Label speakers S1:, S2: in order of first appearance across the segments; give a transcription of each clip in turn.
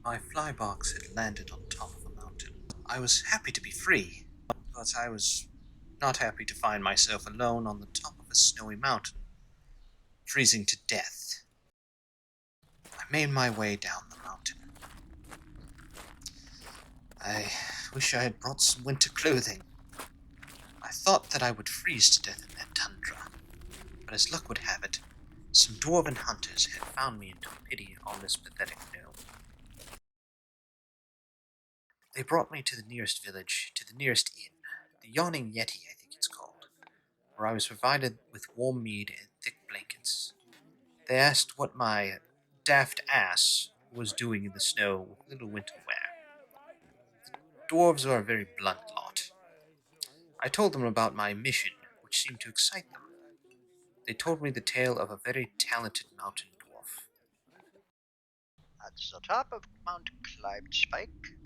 S1: My flybox had landed on top of a mountain. I was happy to be free, but I was not happy to find myself alone on the top of a snowy mountain, freezing to death. I made my way down the mountain. I wish I had brought some winter clothing. I thought that I would freeze to death in that tundra, but as luck would have it, some dwarven hunters had found me and took pity on this pathetic gnome. They brought me to the nearest village, to the nearest inn, the Yawning Yeti, I think it's called, where I was provided with warm mead and thick blankets. They asked what my daft ass was doing in the snow with little winter wear. Dwarves are a very blunt lot. I told them about my mission, which seemed to excite them. They told me the tale of a very talented mountain dwarf.
S2: At the top of Mount Spike,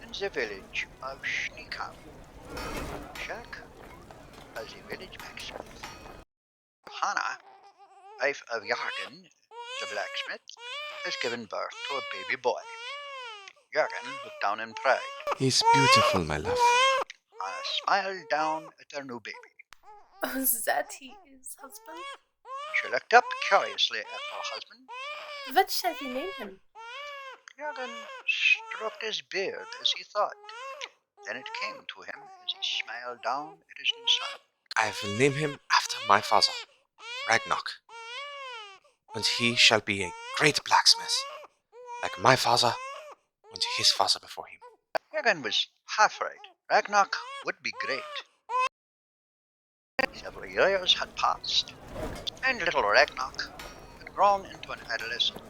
S2: in the village of Schneekam, Jack, as a village blacksmith. Hannah, wife of Jurgen, the blacksmith, has given birth to a baby boy. Jurgen looked down in pride.
S3: He's beautiful, my love.
S2: Hannah smiled down at her new baby.
S4: Oh, is that his husband?
S2: She looked up curiously at her husband.
S4: What shall we name him?
S2: Jurgen stroked his beard as he thought. Then it came to him as he smiled down at his new son.
S3: I will name him after my father, Ragnok. And he shall be a great blacksmith, like my father and his father before him.
S2: Jurgen was half right. Ragnok would be great. Several years had passed, and little Ragnok had grown into an adolescent.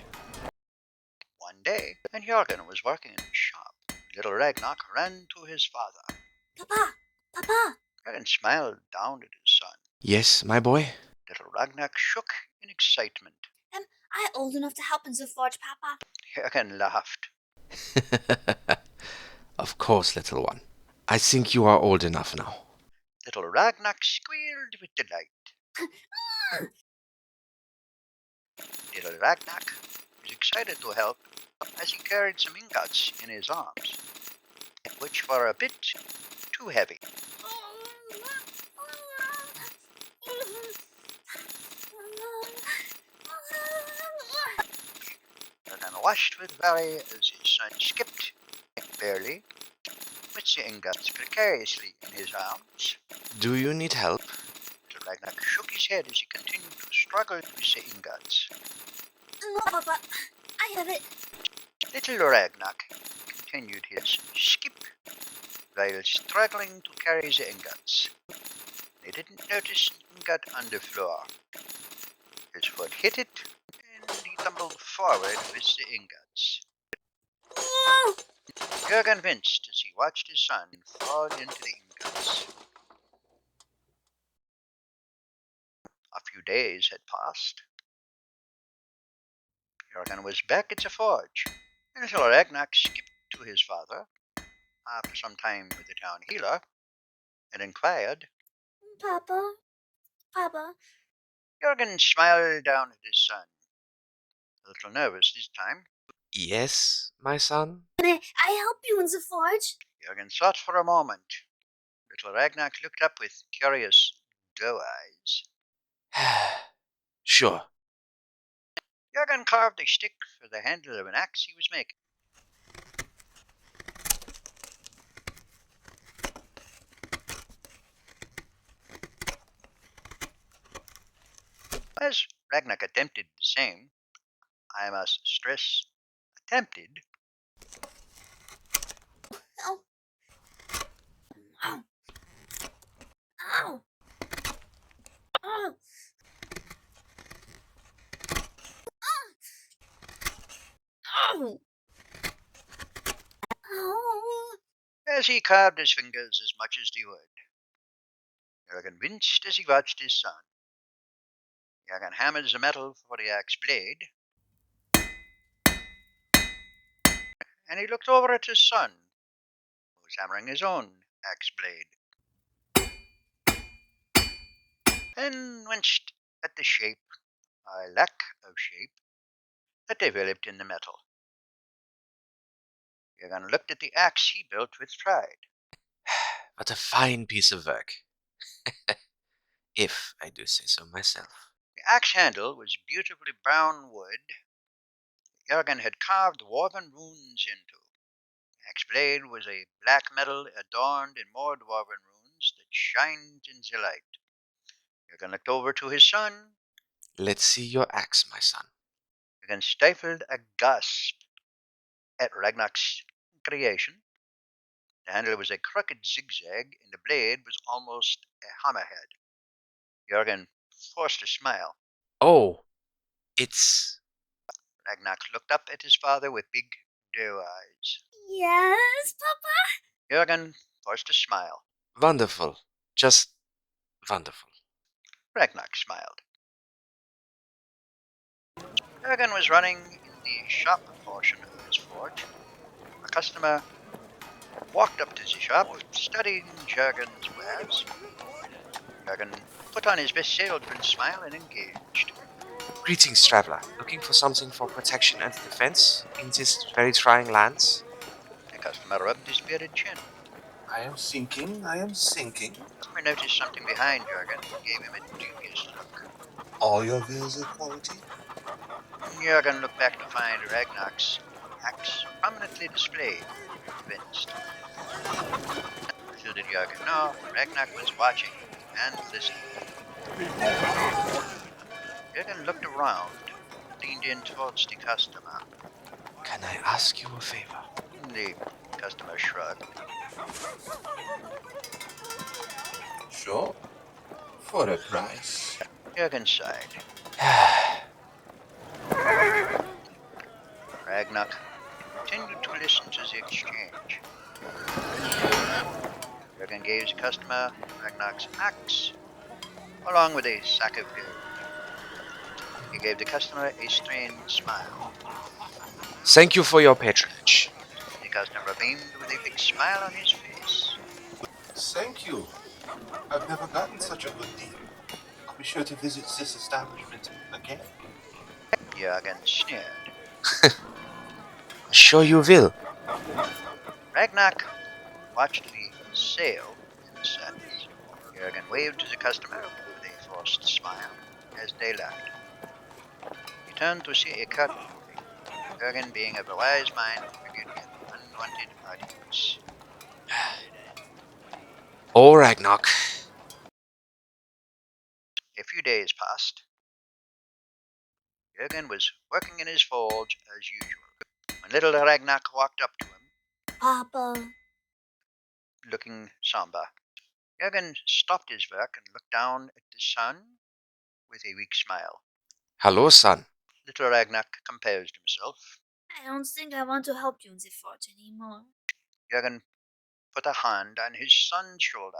S2: One day, when Jurgen was working in his shop, little Ragnok ran to his father.
S5: Papa! Papa!
S2: Jurgen smiled down at his son.
S3: Yes, my boy?
S2: Little Ragnok shook in excitement.
S5: Am I old enough to help in the forge, Papa?
S2: Jurgen laughed.
S3: Of course, little one. I think you are old enough now.
S2: Little Ragnok squealed with delight. Little Ragnok was excited to help as he carried some ingots in his arms, which were a bit too heavy. Jurgen watched with worry as his son skipped, barely, with the ingots precariously in his arms.
S3: Do you need help?
S2: Little Ragnok shook his head as he continued to struggle with the ingots.
S5: No, Papa. I have it.
S2: Little Ragnok continued his skip while struggling to carry the ingots. They didn't notice an ingot on the floor. His foot hit it, and he tumbled forward with the ingots.
S5: No!
S2: Jurgen winced as he watched his son fall into the ingots. A few days had passed. Jurgen was back at the forge, and little Ragnok skipped to his father, after some time with the town healer, and inquired.
S5: Papa? Papa?
S2: Jurgen smiled down at his son, a little nervous this time.
S3: Yes, my son?
S5: Can I help you in the forge?
S2: Jurgen thought for a moment. Little Ragnok looked up with curious doe eyes.
S3: Sure.
S2: Jurgen carved a stick for the handle of an axe he was making. As Ragnok attempted the same, I must stress, attempted.
S5: Ow. Ow. Ow. Ow. Ow. Ow.
S2: As he carved his fingers as much as he would. Jurgen winced as he watched his son. Jurgen hammered the metal for the axe blade, and he looked over at his son, who was hammering his own axe blade, and winced at the shape, or lack of shape, that developed in the metal. Jurgen looked at the axe he built with pride.
S3: What a fine piece of work. If I do say so myself.
S2: The axe handle was beautifully brown wood Jurgen had carved woven runes into. The axe blade was a black metal adorned in more dwarven runes that shined in the light. Jurgen looked over to his son.
S3: Let's see your axe, my son.
S2: Jurgen stifled a gasp at Ragnok's creation. The handle was a crooked zigzag, and the blade was almost a hammerhead. Jurgen forced a smile.
S3: Oh, it's...
S2: Ragnok looked up at his father with big, doe eyes.
S5: Yes, Papa?
S2: Jurgen forced a smile.
S3: wonderful. Just wonderful.
S2: Ragnok smiled. Jurgen was running in the shop portion of his forge. A customer walked up to the shop, studying Jurgen's wares. Jurgen put on his best salesman smile and engaged.
S3: Greetings, traveler. Looking for something for protection and defense in this very trying lands?
S2: The customer rubbed his bearded chin.
S6: I am sinking.
S2: The customer noticed something behind Jurgen and gave him a dubious look.
S6: All your wares are quality?
S2: Jurgen looked back to find Ragnok's axe prominently displayed, convinced. Little did Jurgen know, Ragnok was watching and listening. Jurgen looked around, leaned in towards the customer.
S3: Can I ask you a favor?
S2: The customer shrugged.
S6: Sure. For a price.
S2: Jurgen sighed. Ragnok continued to listen to the exchange. Jurgen gave the customer Ragnok's axe, along with a sack of gold. He gave the customer a strained smile.
S3: Thank you for your patronage.
S2: The customer beamed with a big smile on his face.
S6: Thank you. I've never gotten such a good deal. I'll be sure to visit this establishment again.
S2: Jurgen sneered.
S3: Sure you will.
S2: Ragnok watched the sale in sadness. Jurgen waved to the customer with a forced smile as they left. He turned to see a curtain moving. Jurgen, being of a wise mind, figured an unwanted audience.
S3: Oh, Ragnok.
S2: A few days passed. Jurgen was working in his forge as usual. When little Ragnok walked up to him,
S5: Papa.
S2: looking somber, Jurgen stopped his work and looked down at the sun with a weak smile.
S3: Hello, son.
S2: Little Ragnok composed himself.
S5: I don't think I want to help you in the forge anymore.
S2: Jurgen put a hand on his son's shoulder.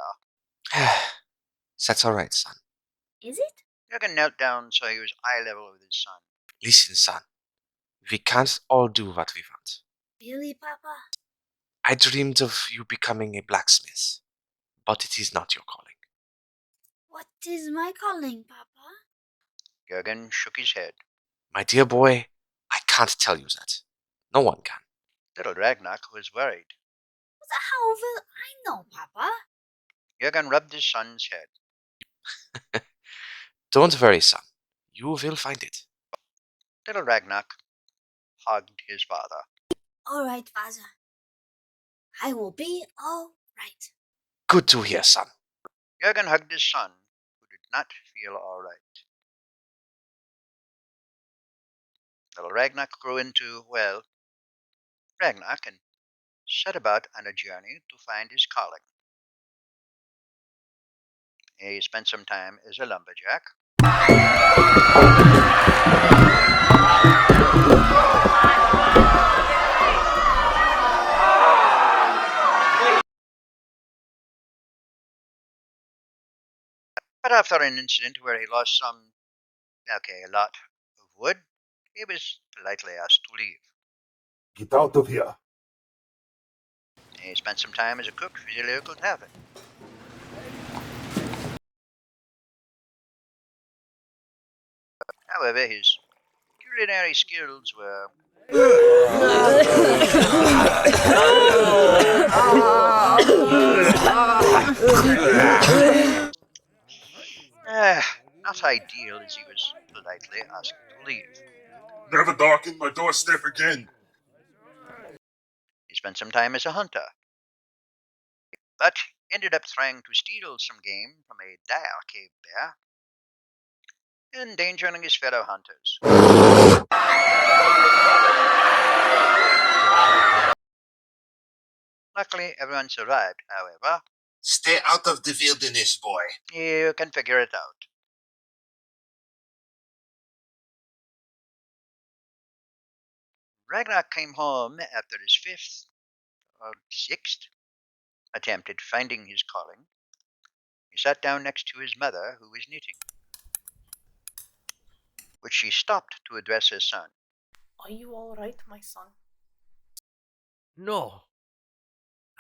S3: That's all right, son.
S5: Is it?
S2: Jurgen knelt down so he was eye level with his son.
S3: Listen, son. We can't all do what we want.
S5: Really, Papa?
S3: I dreamed of you becoming a blacksmith, but it is not your calling.
S5: What is my calling, Papa?
S2: Jurgen shook his head.
S3: My dear boy, I can't tell you that. No one can.
S2: Little Ragnok was worried.
S5: How will I know, Papa?
S2: Jurgen rubbed his son's head.
S3: Don't worry, son. You will find it.
S2: Little Ragnok hugged his father.
S5: All right, Father. I will be all right.
S3: Good to hear, son.
S2: Jurgen hugged his son, who did not feel all right. Little Ragnok grew into, well, Ragnok, and set about on a journey to find his calling. He spent some time as a lumberjack. But after an incident where he lost a lot of wood, he was politely asked to leave.
S6: Get out of here.
S2: He spent some time as a cook for the local tavern. However, his culinary skills were ideal as he was politely asked to leave.
S6: Never darken my doorstep again.
S2: He spent some time as a hunter, but ended up trying to steal some game from a dire cave bear, endangering his fellow hunters. Luckily, everyone survived, however.
S6: Stay out of the wilderness, boy.
S2: You can figure it out. Ragnok came home after his fifth or sixth attempt at finding his calling. He sat down next to his mother, who was knitting, which she stopped to address her son.
S4: Are you all right, my son?
S7: No.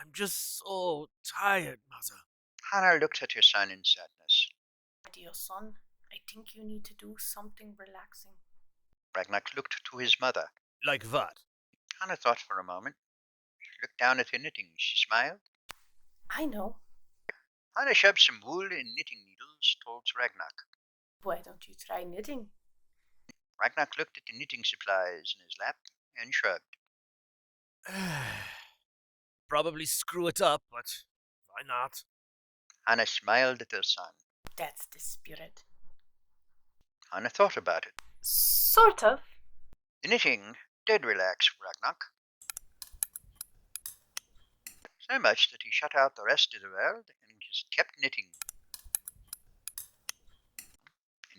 S7: I'm just so tired, Mother.
S2: Hannah looked at her son in sadness.
S4: Dear son, I think you need to do something relaxing.
S2: Ragnok looked to his mother.
S7: Like what?
S2: Hannah thought for a moment. She looked down at her knitting. She smiled.
S4: I know.
S2: Hannah shoved some wool and knitting needles towards Ragnok.
S4: Why don't you try knitting?
S2: Ragnok looked at the knitting supplies in his lap and shrugged.
S7: Probably screw it up, but why not?
S2: Hannah smiled at her son.
S4: That's the spirit.
S2: Hannah thought about it.
S4: Sort of.
S2: The knitting did relax Ragnok. So much that he shut out the rest of the world and just kept knitting.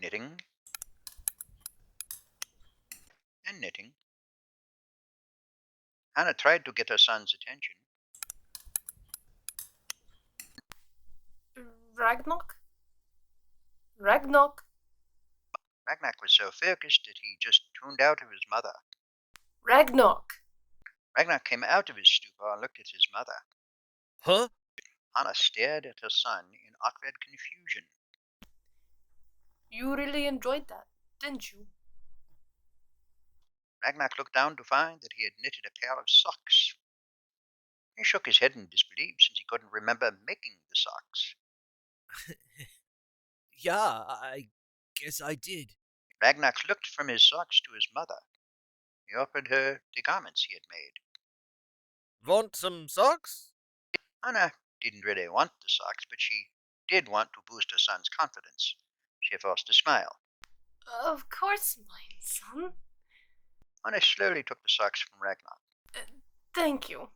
S2: Knitting. And knitting. Hannah tried to get her son's attention.
S4: Ragnok? Ragnok?
S2: Ragnok was so focused that he just tuned out of his mother.
S4: Ragnok!
S2: Ragnok came out of his stupor and looked at his mother.
S7: Huh?
S2: Hannah stared at her son in awkward confusion.
S4: You really enjoyed that, didn't you?
S2: Ragnok looked down to find that he had knitted a pair of socks. He shook his head in disbelief since he couldn't remember making the socks.
S7: Yeah, I guess I did.
S2: Ragnok looked from his socks to his mother. He offered her the garments he had made.
S7: Want some socks?
S2: Hannah didn't really want the socks, but she did want to boost her son's confidence. She forced a smile.
S4: Of course, mine son.
S2: Hannah slowly took the socks from Ragnok.
S4: Thank you.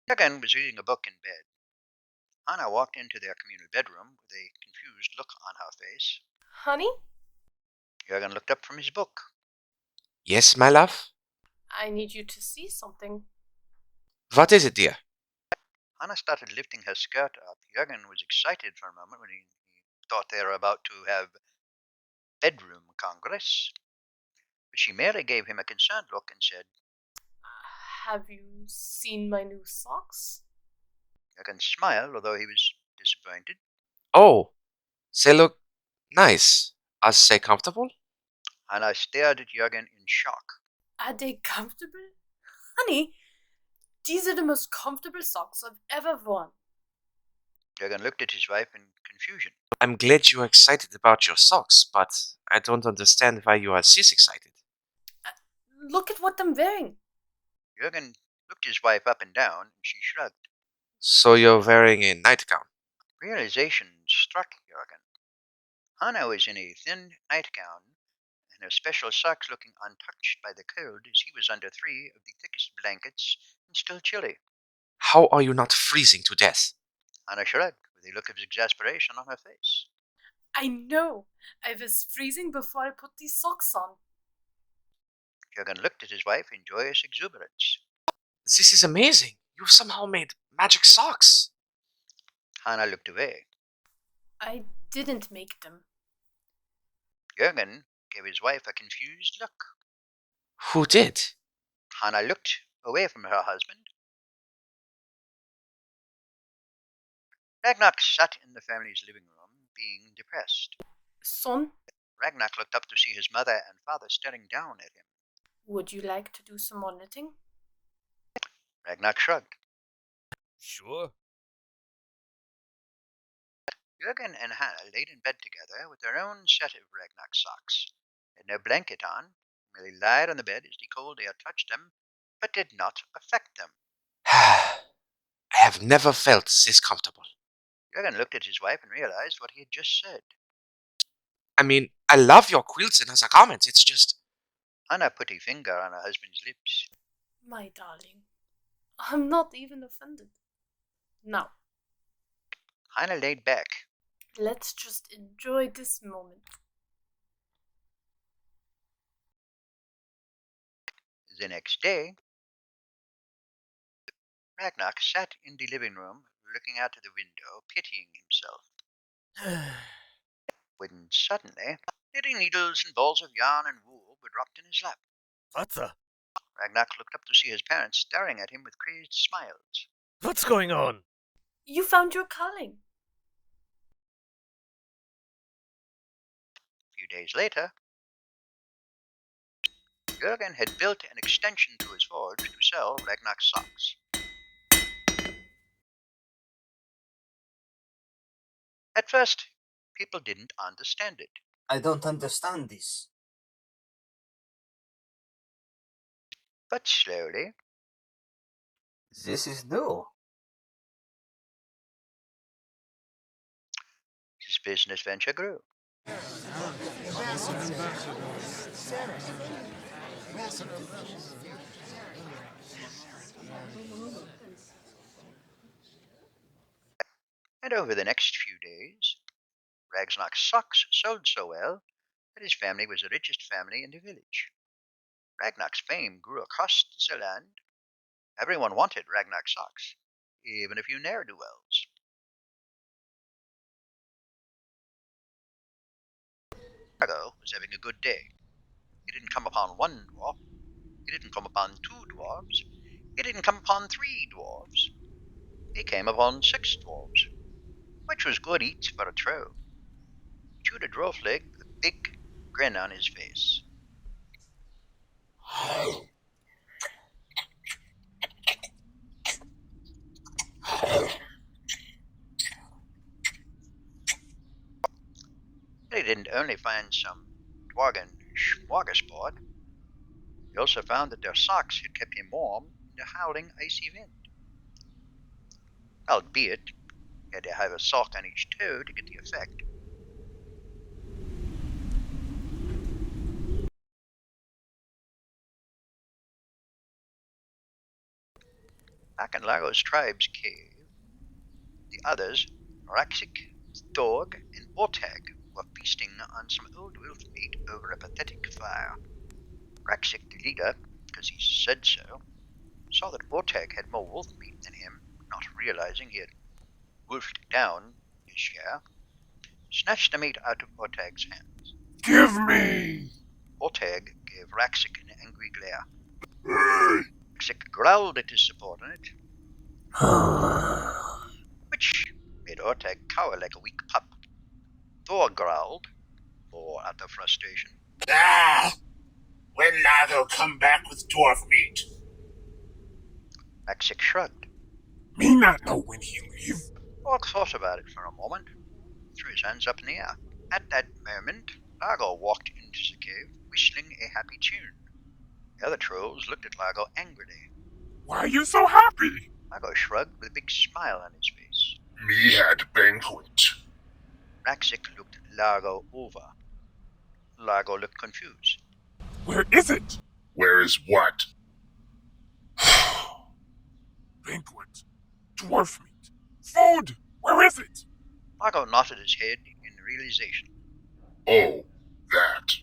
S2: Jurgen was reading a book in bed. Hannah walked into their communal bedroom with a confused look on her face.
S4: Honey?
S2: Jurgen looked up from his book.
S3: Yes, my love?
S4: I need you to see something.
S3: What is it, dear?
S2: Hannah started lifting her skirt up. Jurgen was excited for a moment when he thought they were about to have bedroom congress. But she merely gave him a concerned look and said,
S4: Have you seen my new socks?
S2: Jurgen smiled, although he was disappointed.
S3: Oh, they look nice. Are they comfortable?
S2: Hannah stared at Jurgen in shock.
S4: Are they comfortable? Honey, these are the most comfortable socks I've ever worn.
S2: Jurgen looked at his wife in confusion.
S3: I'm glad you are excited about your socks, but I don't understand why you are this excited.
S4: Look at what I'm wearing.
S2: Jurgen looked his wife up and down, and she shrugged.
S3: So you're wearing a nightgown.
S2: Realization struck Jurgen. Hannah was in a thin nightgown, and her special socks looking untouched by the cold as he was under 3 of the thickest blankets and still chilly.
S3: How are you not freezing to death?
S2: Hannah shrugged, with a look of exasperation on her face.
S4: I know. I was freezing before I put these socks on.
S2: Jurgen looked at his wife in joyous exuberance.
S3: This is amazing. You somehow made magic socks.
S2: Hannah looked away.
S4: I didn't make them.
S2: Jurgen gave his wife a confused look.
S3: Who did?
S2: Hannah looked away from her husband. Ragnok sat in the family's living room, being depressed.
S4: Son,
S2: Ragnok looked up to see his mother and father staring down at him.
S4: would you like to do some more knitting?
S2: Ragnok shrugged.
S7: Sure.
S2: Jurgen and Hannah laid in bed together with their own set of Ragnok socks. They had no blanket on, merely lied on the bed as the cold air touched them, but did not affect them.
S3: I have never felt this comfortable.
S2: Jurgen looked at his wife and realized what he had just said.
S3: I mean, I love your quilts and other garments. It's just...
S2: Hannah put a finger on her husband's lips.
S4: My darling, I'm not even offended. Now,
S2: Hannah laid back.
S4: let's just enjoy this moment.
S2: The next day, Ragnok sat in the living room, looking out of the window, pitying himself. When suddenly, knitting needles and balls of yarn and wool were dropped in his lap.
S7: Vatsa,
S2: Ragnok looked up to see his parents staring at him with crazed smiles.
S7: what's going on?
S4: You found your calling.
S2: A few days later, Jurgen had built an extension to his forge to sell Ragnok socks. At first, people didn't understand it.
S1: I don't understand this.
S2: But slowly,
S1: This is new.
S2: his business venture grew. And over the next few days, Ragnok's socks sold so well that his family was the richest family in the village. Ragnok's fame grew across the land. Everyone wanted Ragnok socks, even a few ne'er-do-wells. Cojo was having a good day. He didn't come upon one dwarf. He didn't come upon two dwarves. He didn't come upon three dwarves. He came upon 6 dwarves, which was good eats for a troll. He chewed a dwarf leg with a big grin on his face. He didn't only find some dwarven smorgasbord, he also found that their socks had kept him warm in the howling, icy wind. Albeit, he had to have a sock on each toe to get the effect. Back in Largo's tribe's cave, the others, Racksic, Thorg, and Ortag, were feasting on some old wolf meat over a pathetic fire. Racksic, the leader, because he said so, saw that Ortag had more wolf meat than him, not realizing he had wolfed down his share, snatched the meat out of Ortag's hands.
S6: Give me!
S2: Ortag gave Racksic an angry glare. Racksic growled at his subordinate, which made Ortag cower like a weak pup. Thor growled, more out of frustration.
S6: Ah! When Largo come back with dwarf meat?
S2: Racksic shrugged.
S6: Me not know when he leave.
S2: Thorg thought about it for a moment, threw his hands up in the air. At that moment, Largo walked into the cave, whistling a happy tune. The other trolls looked at Largo angrily.
S6: Why are you so happy?
S2: Largo shrugged with a big smile on his face.
S6: Me had banquet.
S2: Racksic looked Largo over. Largo looked confused.
S6: Where is it? Where is what? Banquet. Dwarf meat. Food! Where is it?
S2: Largo nodded his head in realization.
S6: Oh, that.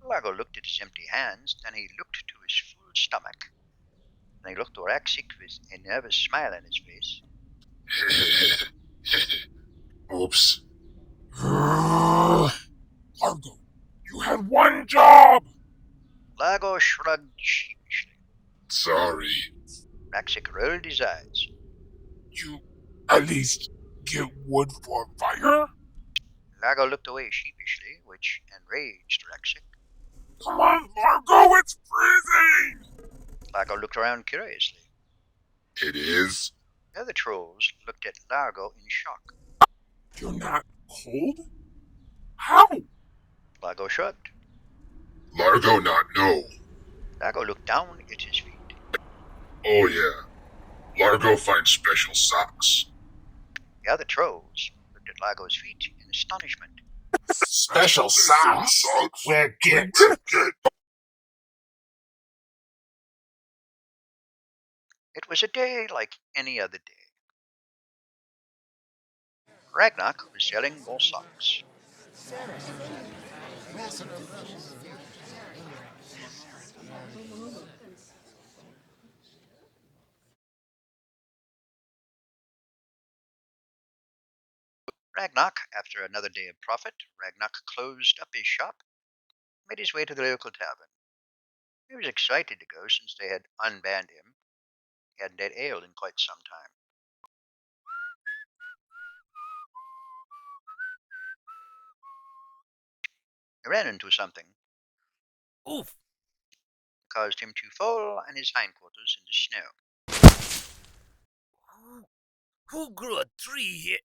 S2: Largo looked at his empty hands, then he looked to his full stomach. Then he looked to Racksic with a nervous smile on his face.
S6: Oops. Largo, you had one job!
S2: Largo shrugged sheepishly.
S6: Sorry.
S2: Racksic rolled his eyes.
S6: You at least get wood for fire?
S2: Largo looked away sheepishly, which enraged Racksic.
S6: Come on, Largo, it's freezing!
S2: Largo looked around curiously.
S6: It is?
S2: The other trolls looked at Largo in shock.
S6: You're not cold? How?
S2: Largo shrugged.
S8: Largo not know.
S2: Largo looked down at his feet.
S8: Oh yeah. Largo finds special socks.
S2: The other trolls looked at Largo's feet in astonishment.
S6: Special socks? Where get?
S2: It was a day like any other day. Ragnok was selling more socks. Ragnok, after another day of profit, Ragnok closed up his shop, made his way to the local tavern. He was excited to go since they had unbanned him. He hadn't had ale in quite some time. He ran into something,
S7: Oof.
S2: caused him to fall on his hindquarters into snow.
S7: Who grew a tree here?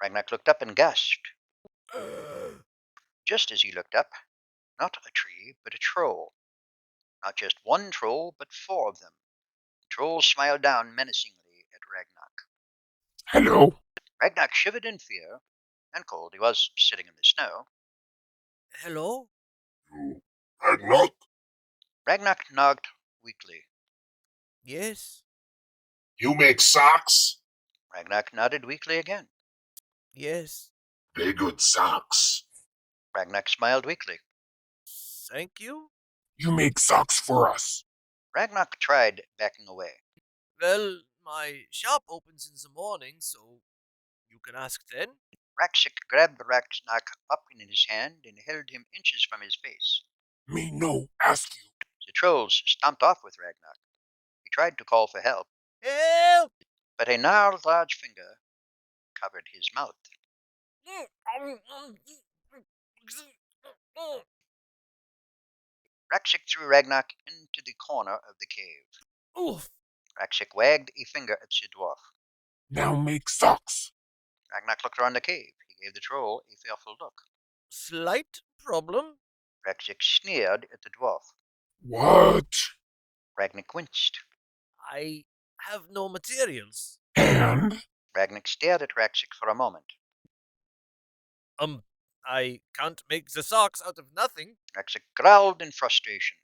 S2: Ragnok looked up and gasped. Just as he looked up, not a tree, but a troll. Not just one troll, but 4 of them. The trolls smiled down menacingly at Ragnok.
S6: Hello.
S2: Ragnok shivered in fear and cold. He was sitting in the snow.
S7: Hello?
S8: You Ragnok?
S2: Ragnok nodded weakly.
S7: Yes?
S6: You make socks?
S2: Ragnok nodded weakly again.
S7: Yes.
S8: They good socks.
S2: Ragnok smiled weakly.
S7: Thank you?
S6: You make socks for us.
S2: Ragnok tried backing away.
S7: Well, my shop opens in the morning, so you can ask then.
S2: Racksic grabbed Ragnok up in his hand and held him inches from his face.
S6: Me no ask you.
S2: The trolls stomped off with Ragnok. He tried to call for help,
S7: Help!
S2: but a gnarled large finger covered his mouth. Racksic threw Ragnok into the corner of the cave.
S7: Oof.
S2: Racksic wagged a finger at the dwarf.
S6: Now make socks.
S2: Ragnok looked around the cave. He gave the troll a fearful look.
S7: Slight problem?
S2: Racksic sneered at the dwarf.
S6: What?
S2: Ragnok winced.
S7: I have no materials.
S6: And?
S2: Ragnok stared at Racksic for a moment.
S7: I can't make the socks out of nothing.
S2: Racksic growled in frustration.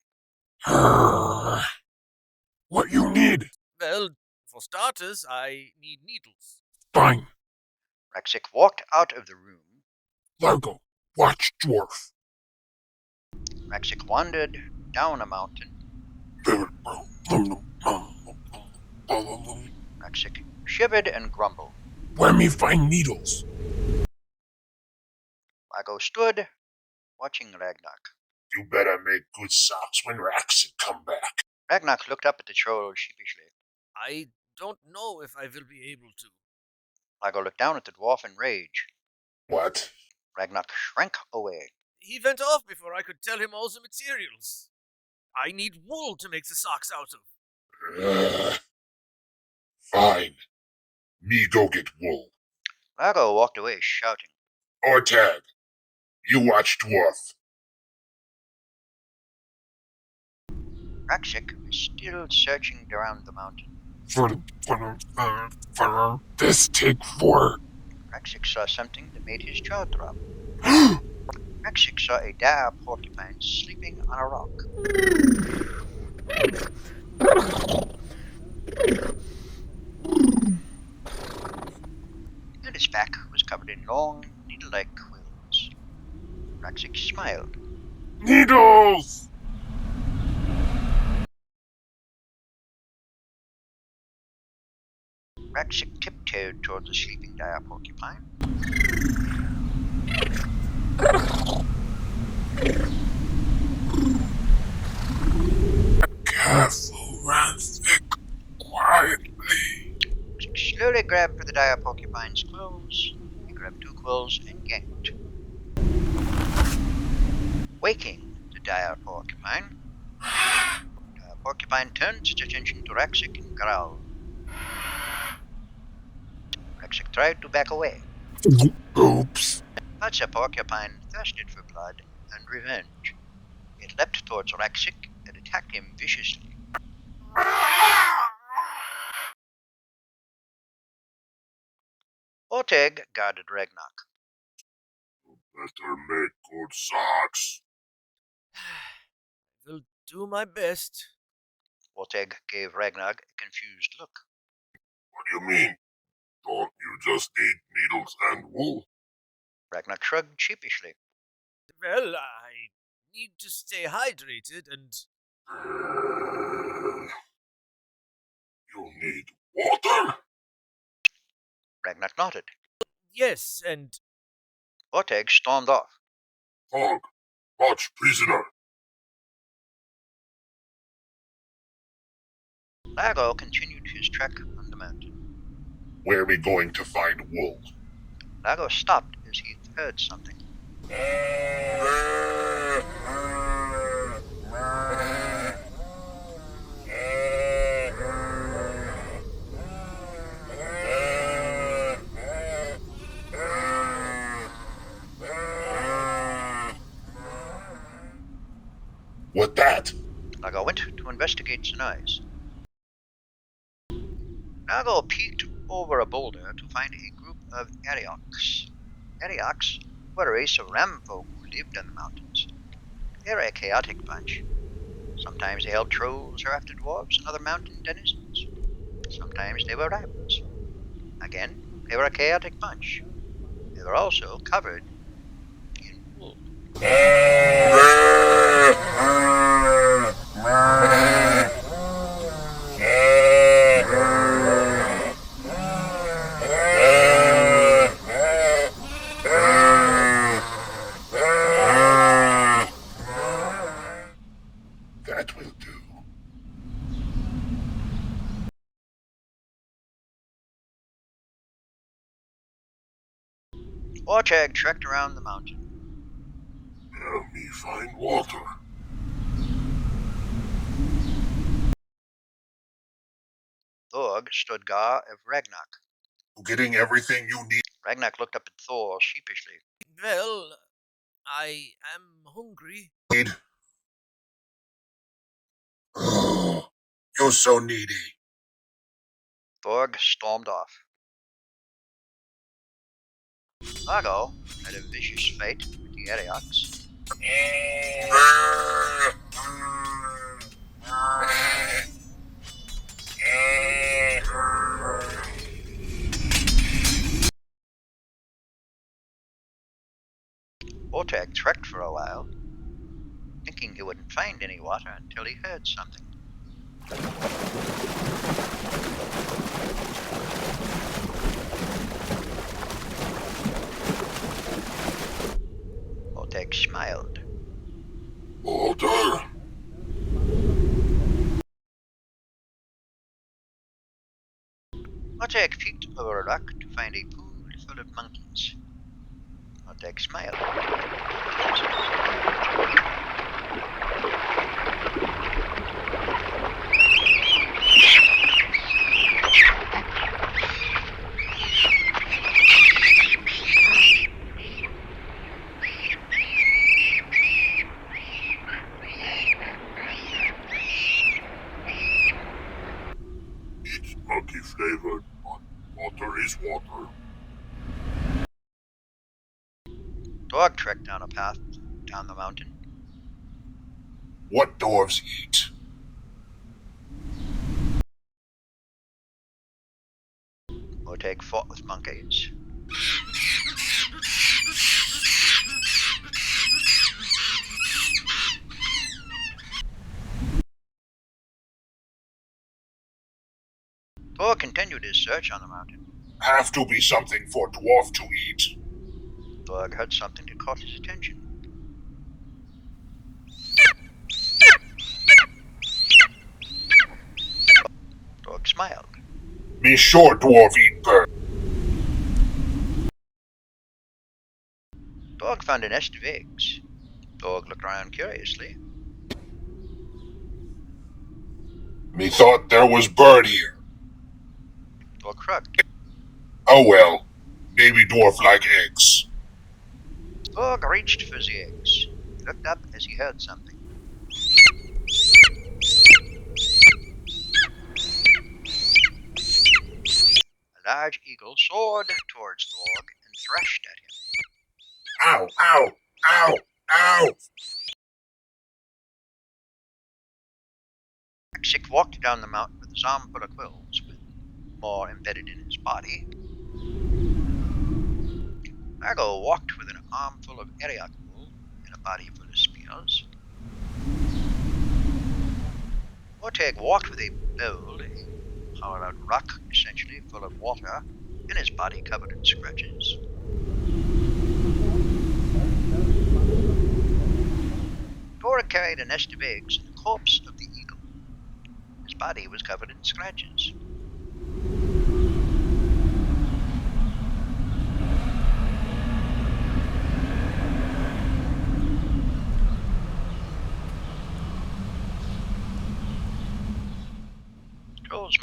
S6: What you need?
S7: Well, for starters, I need needles.
S6: Fine.
S2: Racksic walked out of the room.
S6: Largo, watch dwarf.
S2: Racksic wandered down a mountain. Racksic shivered and grumbled.
S6: Where me find needles?
S2: Largo stood, watching Ragnok.
S8: You better make good socks when Racksic come back.
S2: Ragnok looked up at the troll sheepishly.
S7: I don't know if I will be able to.
S2: Largo looked down at the dwarf in rage.
S8: What?
S2: Ragnok shrank away.
S7: He went off before I could tell him all the materials. I need wool to make the socks out of.
S8: Fine. Me go get wool.
S2: Largo walked away, shouting.
S8: Ortag, you watch dwarf.
S2: Racksic was still searching around the mountain.
S6: This take 4.
S2: Racksic saw something that made his jaw drop. Racksic saw a dire porcupine sleeping on a rock. And his back was covered in long, needle-like quills. Racksic smiled.
S6: Needles!
S2: Racksic tiptoed toward the sleeping dire porcupine.
S6: Careful, run thick, quietly.
S2: Racksic slowly grabbed for the dire porcupine's quills. He grabbed 2 quills and yanked. Waking the dire porcupine, the porcupine turned its attention to Racksic and growled. Racksic tried to back away.
S8: Oops.
S2: That's a porcupine thirsted for blood and revenge. It leapt towards Racksic and attacked him viciously. Ortag guarded Ragnok.
S8: Better make good socks.
S7: Will do my best.
S2: Ortag gave Ragnok a confused look.
S8: What do you mean? Don't you just need needles and wool?
S2: Ragnok shrugged sheepishly.
S7: Well, I need to stay hydrated and...
S8: You need water?
S2: Ragnok nodded.
S7: Yes, and...
S2: Ortag stormed off.
S8: Thorg, watch prisoner.
S2: Lago continued his trek on the mountain.
S8: Where are we going to find wool?
S2: Lago stopped as he heard something.
S8: What that?
S2: Lago went to investigate the noise. Lago peeked over a boulder to find a group of Arioks. Arioks were a race of ram folk who lived in the mountains. They're a chaotic bunch. Sometimes they held trolls or after dwarves and other mountain denizens. Sometimes they were rabbits. Again, they were a chaotic bunch. They were also covered in wool.
S8: That will do.
S2: Ortag trekked around the mountain.
S8: Help me find water.
S2: Thorg stood guard of Ragnok.
S8: Getting everything you need.
S2: Ragnok looked up at Thor sheepishly.
S7: Well, I am hungry.
S8: Oh, you're so needy.
S2: Thorg stormed off. Lago had a vicious fight with the Arioks. Ortag trekked for a while, thinking he wouldn't find any water until he heard something. Ortag smiled.
S8: Water?
S2: Ortag peeked over a rock to find a pool full of monkeys. Ortag smiled.
S8: It's monkey flavored, but water is water.
S2: Thorg trekked down a path down the mountain.
S8: What dwarves eat?
S2: Ortag fought with monkeys. Thor continued his search on the mountain.
S8: Have to be something for dwarf to eat.
S2: Thorg heard something that caught his attention. Thorg smiled.
S8: Be sure dwarf eat bird.
S2: Thorg found a nest of eggs. Thorg looked around curiously.
S8: Me thought there was bird here.
S2: Thorg shrugged.
S8: Oh well. baby dwarf like eggs.
S2: Thorg reached for the eggs. He looked up as he heard something. A large eagle soared towards Thorg and thrashed at him.
S8: Ow, ow, ow, ow!
S2: Racksic walked down the mountain with his arm full of quills, with more embedded in his body. Argo walked with an arm full of Ariak wool and a body full of spears. Ortag walked with a bowl, a hollowed rock essentially full of water, and his body covered in scratches. Thorg carried a nest of eggs and the corpse of the eagle. His body was covered in scratches. Trolls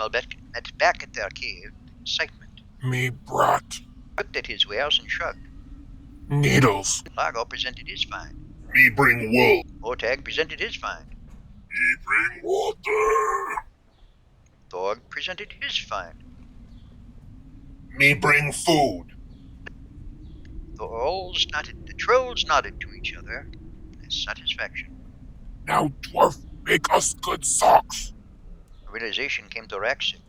S2: met back at their cave with excitement.
S8: Me brat.
S2: Looked at his wares and shrugged.
S8: Needles.
S2: Argo presented his find.
S8: Me bring wool.
S2: Ortag presented his find.
S8: Me bring water.
S2: Thorg presented his find.
S8: Me bring food.
S2: The trolls nodded to each other in satisfaction.
S8: Now, dwarf, make us good socks.
S2: A realization came to Racksic.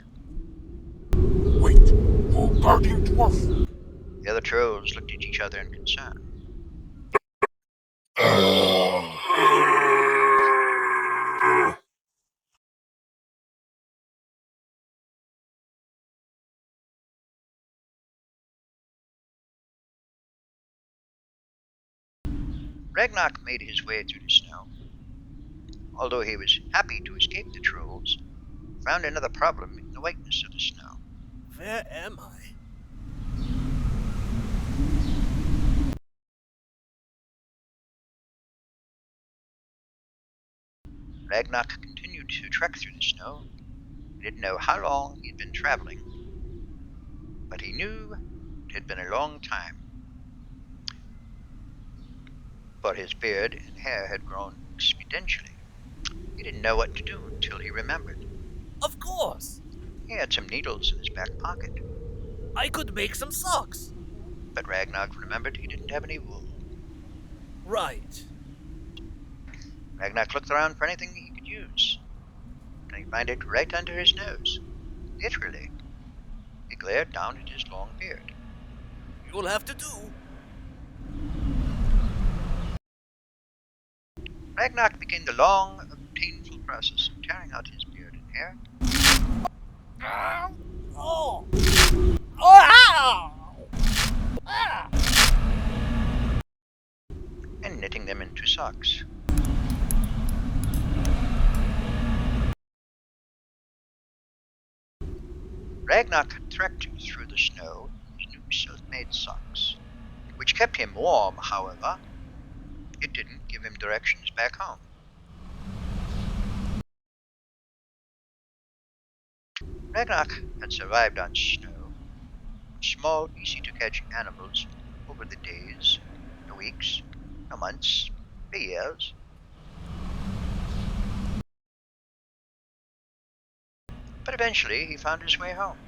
S8: Wait, who guarding dwarf?
S2: The other trolls looked at each other in concern. Ragnok made his way through the snow. Although he was happy to escape the trolls, he found another problem in the whiteness of the snow.
S7: Where am I?
S2: Ragnok continued to trek through the snow. He didn't know how long he had been traveling, but he knew it had been a long time. For his beard and hair had grown exponentially. He didn't know what to do until he remembered.
S7: Of course!
S2: He had some needles in his back pocket,
S7: I could make some socks!
S2: but Ragnok remembered he didn't have any wool.
S7: Right.
S2: Ragnok looked around for anything he could use, and he found it right under his nose. Literally. He glared down at his long beard.
S7: You'll have to do.
S2: Ragnok began the long and painful process of tearing out his beard and hair.
S7: Oh! Oh! Ah!
S2: And knitting them into socks. Ragnok trekked through the snow in his new self-made socks, which kept him warm, however. It didn't give him directions back home. Ragnok had survived on snow, small, easy-to-catch animals over the days, the weeks, the months, the years. But eventually he found his way home.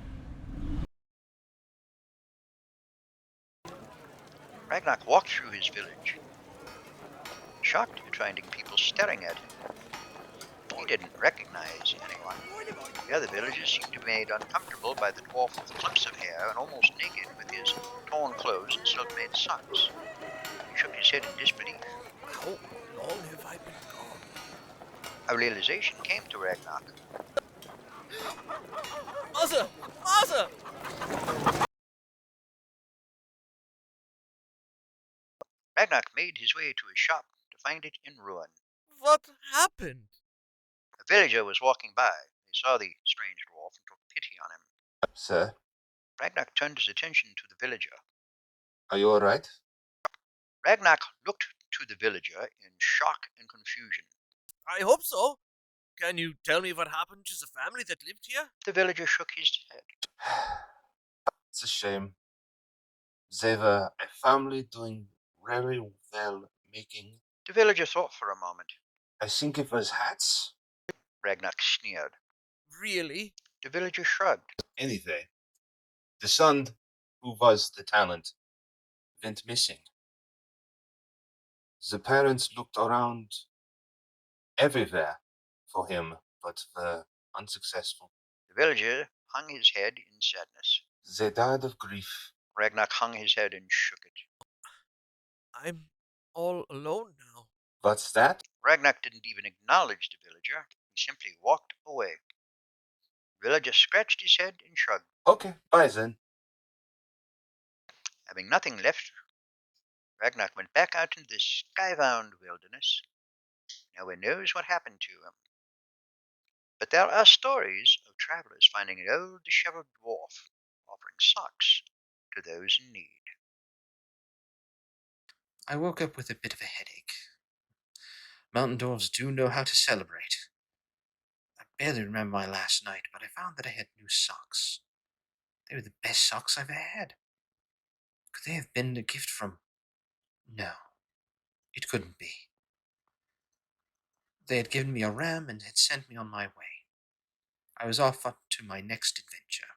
S2: Ragnok walked through his village, shocked at finding people staring at him. He didn't recognize anyone. The other villagers seemed to be made uncomfortable by the dwarf with clumps of hair and almost naked with his torn clothes and self-made socks. He shook his head in disbelief.
S7: How long have I been gone?
S2: A realization came to Ragnok.
S7: Mother! Mother!
S2: Ragnok made his way to his shop to find it in ruin.
S7: What happened?
S2: A villager was walking by. He saw the strange dwarf and took pity on him.
S6: Sir,
S2: Ragnok turned his attention to the villager.
S6: are you alright?
S2: Ragnok looked to the villager in shock and confusion.
S7: I hope so. Can you tell me what happened to the family that lived here?
S2: The villager shook his head.
S6: It's a shame. They were a family doing very well making.
S2: The villager thought for a moment.
S6: I think it was hats.
S2: Ragnok sneered.
S7: Really?
S2: The villager shrugged.
S6: Anyway, the son, who was the talent, went missing. The parents looked around everywhere for him, but were unsuccessful.
S2: The villager hung his head in sadness.
S6: They died of grief.
S2: Ragnok hung his head and shook it.
S7: I'm all alone now.
S6: What's that?
S2: Ragnok didn't even acknowledge the villager. He simply walked away. The villager scratched his head and shrugged.
S6: Okay, bye then.
S2: Having nothing left, Ragnok went back out into the skybound wilderness. No one knows what happened to him. But there are stories of travelers finding an old disheveled dwarf offering socks to those in need.
S1: I woke up with a bit of a headache. Mountain dwarves do know how to celebrate. I barely remember my last night, but I found that I had new socks. They were the best socks I've ever had. Could they have been a gift from... No, it couldn't be. They had given me a ram and had sent me on my way. I was off up to my next adventure.